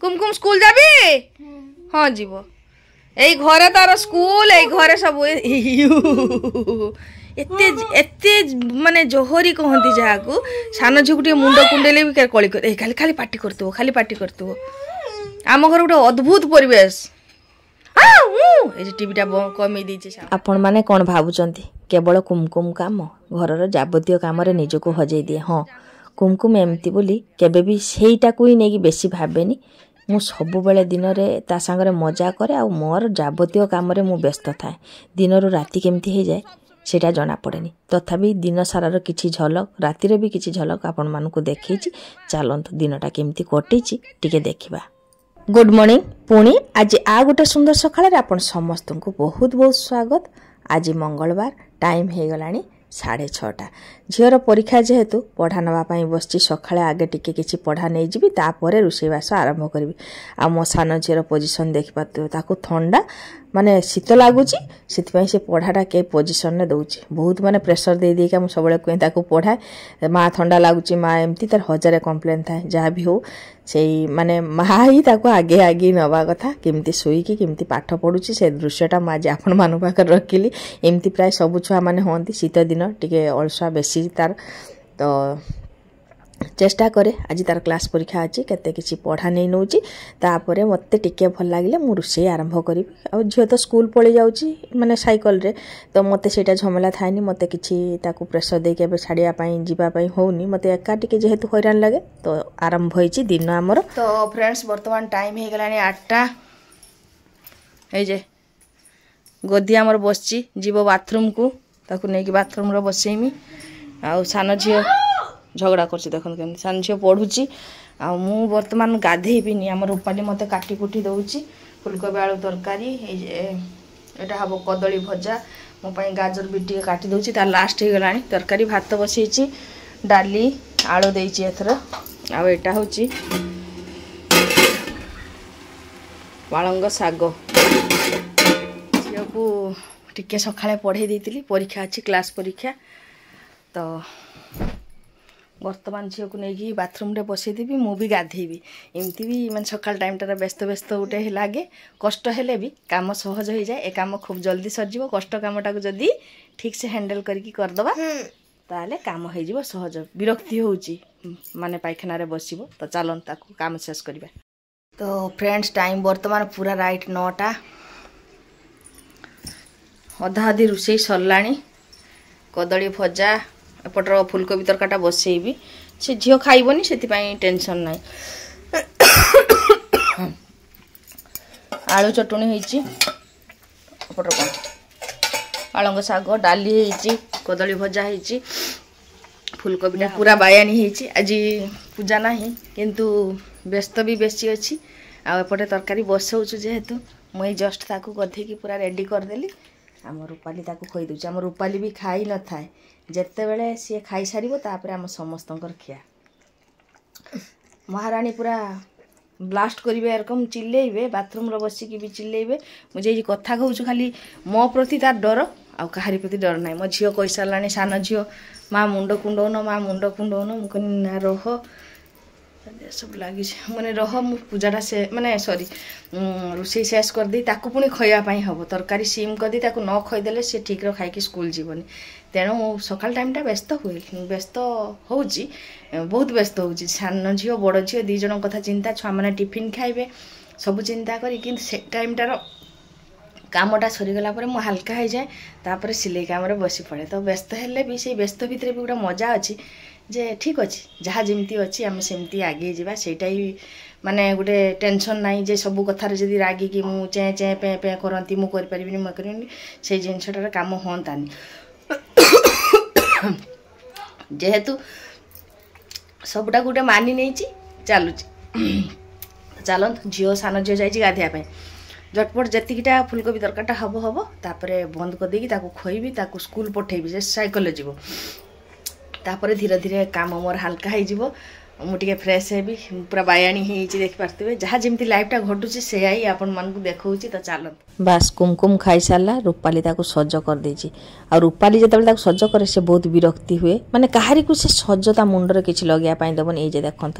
कुमकुम school जाबी हाँ जीव एई घरे तार स्कूल एई घरे सब एते माने जोहरी कहती जहाँ सान झीक मुंड कुंडेले भी कली कर खाली खाली पार्टी करतु खाली पार्टी करतु आम घर गोटे अद्भुत परिवेश टीवीटा कमी दी आपण माने कौन भावुचंती केवल कुमकुम काम घरर जाबतीय काम निजको हजई दिए हाँ कुमकुम एमती बोली केबे भी सेईटाकू ही नहीं बेसी भावेनी मु सबु बेले दिन रे ता संगरे मजा करे आ मोर जाबतीय काम रे मु व्यस्त थाए दिन रु राति केमती हो जाए सेटा जना पड़ेनी तथापि दिन सारार किछि झलक राति रे भी किछि झलक आपण मानकु देखैछि चलंतु दिनटा केमती कटिछि टिके देखिबा। गुड मॉर्निंग पुणी आज आ गोटे सुंदर सकाळ आपण समस्त को बहुत बहुत स्वागत। आज मंगलवार टाइम हो गलानी 6:30 झीर परीक्षा जेहेतु पढ़ा नापी बस सका आगे टिके किसी पढ़ा नहीं जी तापर रोषेईवास आरंभ करी आ मो सान झीर पोजिशन देखिपे ताकू ठंडा माने शीत लगुच से पढ़ाटा के पोजिशन में दौर बहुत माने प्रेसर दे देका मुझे सब कहे पढ़ाए माँ ठंडा लगुच माँ एमती तार 1000 कम्प्लेन थाए जहाँ भी हो से माने माँ ही ताको आगे आगे नवा कथा केमती शोईकी केमती पाठ पढ़ुची से दृश्यटा मुझे आपण मान पाखे रखिली एमती प्राय सब छुआ मैंने हमें शीत दिन टिके अलसुआ बेसी तार तो चेष्टा करे आज तार क्लास परीक्षा अच्छी केते किसी पढ़ा नहीं नौची तापर मते टिके भल लगे मु रोषे आरंभ करी आ झील तो स्कूल पड़े जाऊँगी माने साइकल रे तो मते सेटा झमेला थाएनी मते किसी ताकू प्रेसर देके छाड़िया जीवाई होनी मते एका टिके जेहेतु हैरान लगे तो आरंभ होइची दिन आमर। तो फ्रेंड्स वर्तमान टाइम हो गलानी 8टा गोदी आमर बसची जीव बाथरूम को ताकू नहीं बाथरूम रो बसेमी आ सान झील झगड़ा कर देखते केमती सान झील पढ़ुची आ मु बर्तमान गाधेबी आम रूपाली मत काटी कुटी दौची फुलकोबी आलू तरकारी यहाँ हम कदली भजा मो गाजर भी टे काटी दौची तार लास्ट हो गला तरकारी भात बसई डाली आलू देती एथर आटा हूँ पालंग शाग झील को टिके सकाଳେ पढ़े देती परीक्षा अच्छी क्लास परीक्षा तो वर्तमान झील को लेकिन बाथरूम रे बसईदेवी मु भी गाधेबी एमती भी मैं सकाल टाइमटा व्यस्त व्यस्त गोटे लगे कष्ट हेले भी काम सहज हो जाए ए काम खूब जल्दी सरजिव कष्ट कामटा जदि ठीक से हैंडल करके करदबा ताले काम हो जाए सहज विरक्ति होउची माने पायखाना रे बसिबो तो चलन ताकू काम शेष करिबा। तो फ्रेंड्स टाइम वर्तमान पूरा राइट 9टा अधा अधी रोषे सरलाणी कदली भजा एपटर फुलकोबी तरकाटा बसईबी से झील खाइबनी से टेंशन ना आलू चटुणी होपटर कौन पालंग शाग डाली कदली भजा हो फुलकोबीटा पूरा बायानी होती आज पूजा ना किंतु व्यस्त भी बेसी अच्छी आउपटे तरकारी बसौचु जेहेतु मुई जस्ट ताकू गधेकी पूरा रेडी करदेली आम रूपाली ताकू खोई दूची आम रूपाली भी खाई न थाए जेते बेले सी खाई सार तापर आम समस्तंकर खिया महारानी पूरा ब्लास्ट करेंगे एरकम चिल्लेबे बाथरूम रे बसिकी भी चिल्लेबे मुझे ये कथा कहूँ खाली मो प्रति तार डर आ कहारी प्रति डर ना मो झील कही सारा सान झील माँ मुंड कुंडौन माँ मुंड कुंडौन मुझे ना रह सब लगी मैंने रह मु पूजाटा से माने सॉरी रोषे शेष करदे ताकू पुणी खाइबापी हम तरकारी सीम करदे ताकू न खईदेले सी ठीक खाई स्कूल जीवनी तेणु सकाल टाइमटा व्यस्त हुए व्यस्त होउची बहुत व्यस्त होउची सान झील बड़ झील दी जन कथा चिंता छुआ मैंने टिफिन खाइबे सब चिंता करी किंतु से टाइमटार कामटा सरीगला मु हल्का हो जाए तापर सिलाई काम बसी पड़े तो व्यस्त हेले भी से व्यस्त भितर भी गोटे मजा अच्छी जे ठीक अच्छी जहाँ जमी अच्छी आम सेमती आगे जावा सेटा ही माने गोटे टेंशन नाई जे सब कथार जदि रागिकी मु चे चे पे पे करती मुझे करें से जिनसटार काम हाँतानी जेहेतु सबटा गोटे मानि नहीं चलुची चलत झील सान झील जाइए गाधेवाई झटपट जीटा फुलकोबी तरकाटा हम हम तापर बंद करदेकी खोईबी स्कूल पठेबी से साइकल जीव तापर धीरे धीरे काम मोर हल्का हो मुझे फ्रेश हेबी पूरा बायाणी हो देखिपे जहाँ जमी लाइफटा घटुची से ही आपण मानक देखा तो चलत बास कुमकुम खाई सारा रूपाली सज कर देची आ रूपाली जो सज करे से बहुत विरक्ति हुए माने कहारी को से सजता मुंडर किसी लगे दबन ये देखो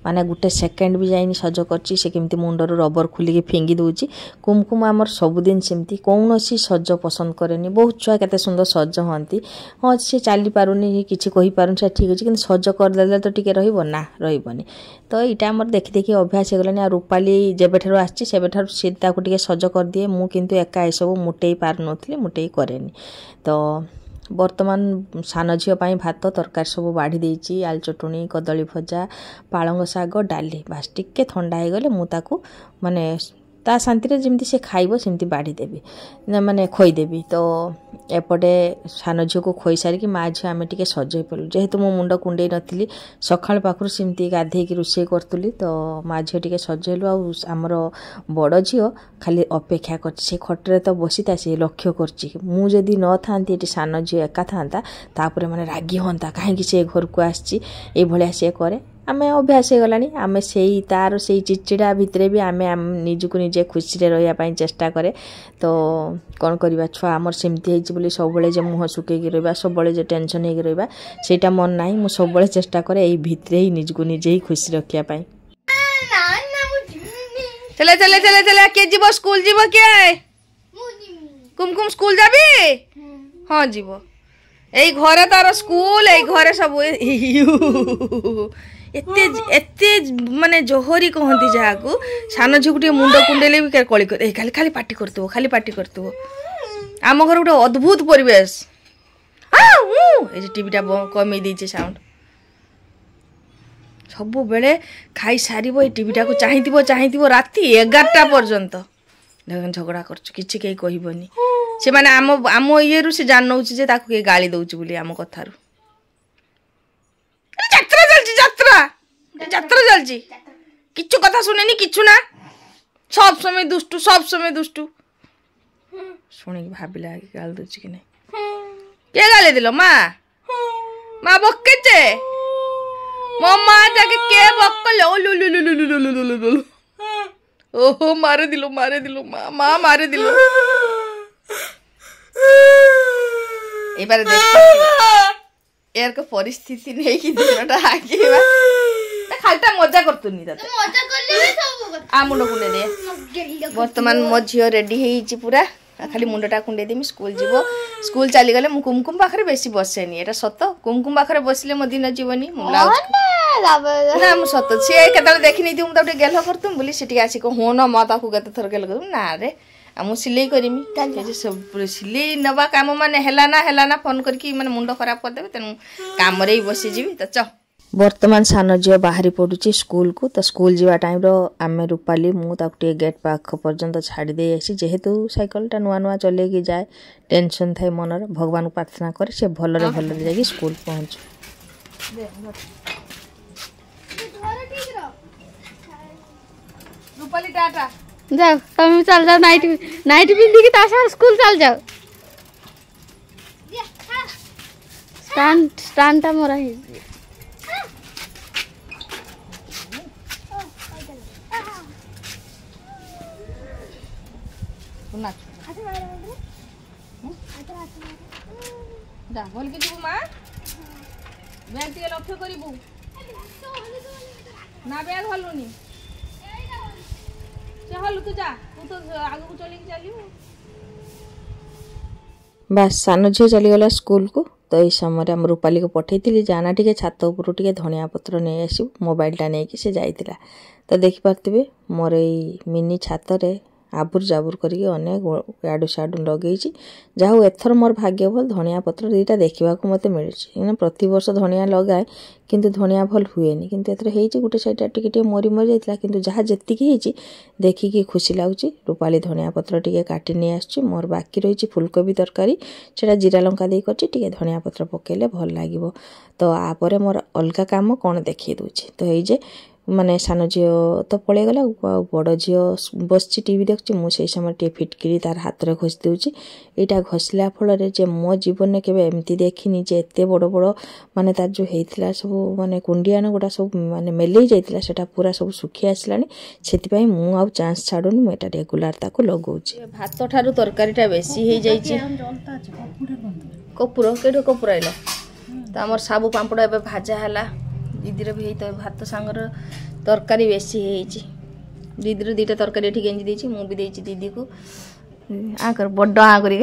माने गोटे सेकेंड भी जाइनी सज करछि से केमती मुंडर रबर खुलिकी फिंगी दउछि कुमकुम आमर सबुदिन सेमती कौनसी सज पसंद करेनी बहुत छुआ केते सुंदर सज हंती हाँ से चली पारुनी किछि कहि पारुन से ठीक अछि किंतु सज करदेले तो टिके रहिबो ना रहिबनी तो इटा हमर देखि देखि अभ्यास हो गलानी आ रूपाली जेबेठारु आछि सेबेठारु से ताको टिके सज कर दिए मु किंतु एका ए सब मुटेई पार नथले मुटेई करेनी तो बर्तमान सान झील भात तरकारी सब बाढ़ी देती आलू चटुणी कदली भजा पालंग शाग डाली बास टिके ठंडा हो गले मुझे माने ता शांति जमी से खाइब सेमती बाढ़ी देवी माने खोईदेवी तो एपटे सान झील को खोई सारिकी माँ झील आम टे सजई पलु जेहेतु मो मुंड कुंडे नी सकाल पाखर सेमती गाधे रोषे करी तो माँ झील टे सजैलु आमर बड़ झील खाली अपेक्षा कर खटे तो बसी था सी लक्ष्य करी न था सान झील एका था माने रागी हाँ कहीं से घर को आसी सी कै आम अभ्यास हो गलानी आम से तार से चिड़चिड़ा भितर भी आम निजको निजे खुशी रही चेष्टा करे तो कौन करवा छुआ आमर सेमती होली सब मुह सुकैकी रहा सब टेंशन हो रहा सेटा मन ना मुझे सब चेष्टा करे यही भितर ही निजको निजे ही खुशी रखापी चले चले चले चले के जीव स्कूल जीव किए कुमकुम स्कूल जाबी हाँ जीव यही घरे तार स्कूल यही घरे सब एते माने जोहरी कहती जहाँ सान झील मुंड कुंडेले भी कली कर खाली खाली पार्टी करतु खाली पार्टी करतु आम घर गोटे अद्भुत परिवेश टीवीटा कमे दीचे साउंड सब बेले खाई सार टीवीटा को चाहिए राति 11टा पर्यंत झगड़ा करछु कहीं कहबनी से माने आम ये से जान नौ गाली दौच बोली आम कथारू यात्रा चलती किच्छु कथा सुनेनी किच्छु ना सब समय दुष्टु शुणी भाविला गाल दूच कि नहीं के गाली दिल माँ बक्के मो माँ जाके के बक्कल ओहो मारे दिलो माँ मारे दिलो एबार यार को परिस्थिति नहीं कि दिनटा आगे खालटा मजा करतुनी आ मुंड कुंडे दे बर्तमान मो झील रेडी हो पूरा खाली मुंडटा कुंडे देमी स्कूल जीव स्कूल चली गले मु कुमकुम पाखरे बेसी बसेनी एटा सत कुमकुम पाखरे बसले मो दिन जीवनी ना मु सत सी केतले देखि नहीं तुम तो गेल करतुम बोली सेठी आसी को हो न म ताकू केते थर गेल करतुम ना रे मु सिलाई करमी सब सिलाई नवा काम माने हेला ना फोन करके माने मुंड खराब कर देबे तेनु काम रे बसी जीवी तो च वर्तमान सान झील बाहरी पड़ुची स्कूल को तो स्कूल जीवा टाइम रो आमे रूपाली मु ताकू गेट पाख पर्यंत छाड़ी दे आसी जेहेतु साइकलटा नुआ नुआ चलेकी जाए टेंशन थाए मनर भगवान को प्रार्थना करे से भलरे भलरे जाके स्कूल पहुंच रूपाली टाटा जाओ तुम चल जाओ नाइट पिंधी की ताशा स्कूल चल जाओ स्टैंड टा मोरा है जा बोल के जीवु मां बैग टिके लक्ष्य करिबु ना बैग हलुनी से हलु तू जा तू तो आगु को चली चलियो बस सान झील चली गला स्कूल को तो ये समय हम रूपाली को पठेइथिली जाना टिके छात ऊपर टिके धनिया पत्र नहीं आसू मोबाइलटा नहीं कि से जाइतिला तो देखि पारथिबे मोर ए मिनी छात रे आबुर जाबुर करके अनेक याडू साडू लगे जहाँ एथर मोर भाग्य भल धनिया पत्र दीटा देखा मत मिले प्रति वर्ष धनिया लगाए किंतु धनिया भल हुए किंतु एथर हो गोटे साइड टिके मरी मरी जाता किंतु जहाँ जी देखिकी खुशी लगुच रूपाली धनिया पत्र टिके काटी नहीं आसुची मोर बाकी रही फुलकोबी तरकारी से जीरा लंका दे कर धनिया पत्र पकेले भल लगे तो आपर मोर अलग काम कौन देखी दूची तो ये माने सान झील तो पड़े गला बड़ झील बस टीवी देखुची मुझे समय टे फिटकिरी तार हाथ में घोष दूची यहाँ घषला फल जे मो जीवन में केवे एमती देखनी जे एते बड़ बड़ माने तार जो होता सब माने कुंडियान गुड़ा सब माने मेले जाइतिला सेटा पूरा सब सुखी आसलानी सेति मु आउ चांस छाडुनी मु एटा रेगुलर ताको लगाउची भात ठारू तरकारीटा बेसी हो जाइची कपूर केडो कपूर आइला तो हमर साबु पांपड़ एबे भाजा हला दीदीर भी तो भात सांगर तरकारी बेसी होईची दीदी दुईटा तरकारी एठी गेंजी देछि मु भी देछि दीदी को आ कर बड्ड आ करी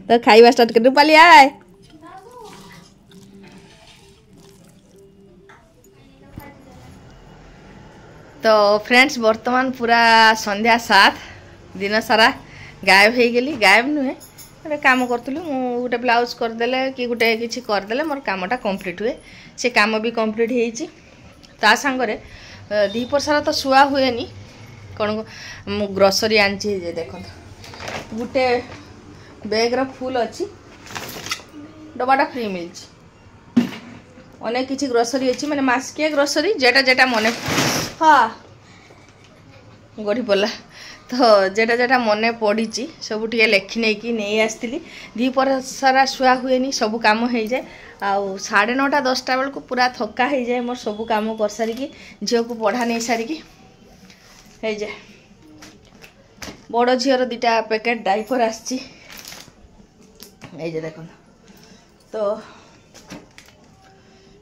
तो खाइबा स्टार्ट कर रूपाली आए तो फ्रेंड्स वर्तमान पूरा संध्या 7 दिन सारा गायब हो गली गायब नुहे गोटे कम करूँ गोटे ब्लाउज करदे कि गोटे किसी करदे मोर कामटा कंप्लीट हुए से काम भी कंप्लीट होती ता सांगरे दीपर सारा तो शुआ हुए नी कौन मु ग्रोसरी आनी देख गोटे बैग्र फुल अच्छी डबाटा फ्री मिली अनेक किसी ग्रोसरी अच्छी मैंने मासिकिया ग्रोसरी जेटा जेटा मन हाँ गढ़ी पड़ा तो जेटा जेटा मन पड़ी सब टे लेखि नहीं आसती दीपर सारा शुआ हुए नी सब कम हो जाए आउ 9:30 10टा बेलू पूरा थका हो जाए मोर सब कम कर सारिकी झील को पढ़ा नहीं सारिकी हो जाए बड़ झीर 2टा पैकेट डाइपर आसी देख तो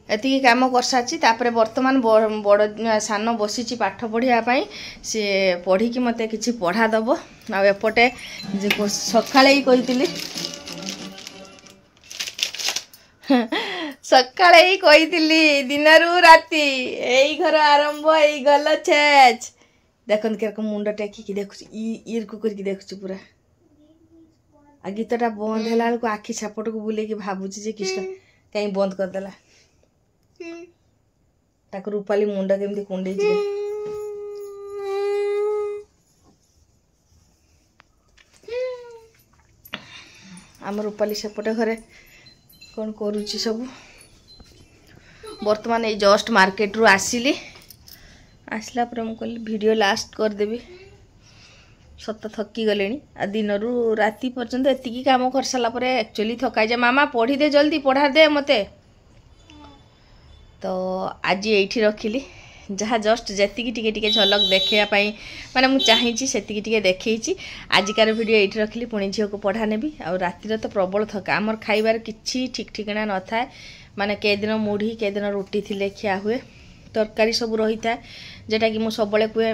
एतिकी काम कर सारी तापर बर्तमान बड़ सान बसी पाठ पढ़ाई सी पढ़ी कि मत कि पढ़ा दब आएपटे सका ही कही सका ही कही दिन राति यही घर आरंभ यही गल छेच देख मुंड टेक देखु ईर को करके देखु पूरा आ गीतटा बंद है बेलू आखि छापट को बुले भावुची कृष्ण कहीं बंद करदेला ताको रूपाली मुंड केमती कुंडे आम रूपाली सेपटे घरे कौन करुच्ची सब बर्तमान ये जस्ट मार्केट रू आसिली आसला पर मुझे कहली वीडियो लास्ट करदेवी सत थकी गले दिन रू राति पर्यंत एतिकी काम कर सारापर एक्चुअली थकाई जाए मामा पढ़ी दे जल्दी पढ़ा दे मते तो आज ये रखिली जहाँ जस्ट जी टिके झलक देखापी माने मुझे चाहिए से देखी आजिकार वीडियो ये रखिली पुणी झील को पढ़ा नेबी आ रातिर तो प्रबल थका आमर खाइबार किछि ठीक ठिकाना न थाए माने के दिन मुढ़ी के दिन रुटी थिले खिया हुए तरकारी सब रही था जेटा कि मु सबले कहे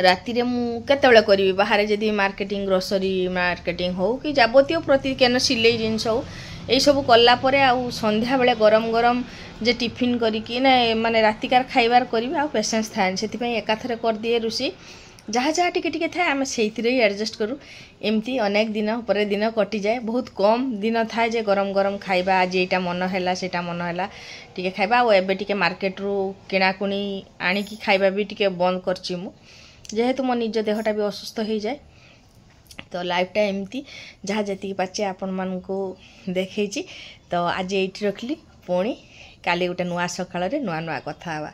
राति मु केतेबेले करी बाहर जदि मार्केटिंग ग्रोसरी मार्केटिंग हो कि जाबतीय प्रति केन सिलाई जिनस हो यही सब कलापर आउ संध्या बेले गरम गरम जे टिफिन करिकी ना माने रातिकार खाइबार करी आ पेसेंस थाए से एकाथरे कर दिए रुषि जहाँ जहाँ टिके थाए आम से एडजस्ट करूँ एमती अनेक दिन पर दिन कटि जाए बहुत कम दिन थाए जे गरम गरम खाइबा आज यहाँ मन है सेटा मन है टिके खाइबा आ एबे टिके मार्केट रू किणाकुणी आनिकी खाइबा भी टिके बंद करची मु जेहेतु मो निज देहटा भी असुस्थ हो जाए तो लाइफटा एमती जहाँ जी पाचे आपण मानू देखी तो आज ये रखली पुणी काली गोटे नुआ सकाळ नुआ नुआ कथा हवा।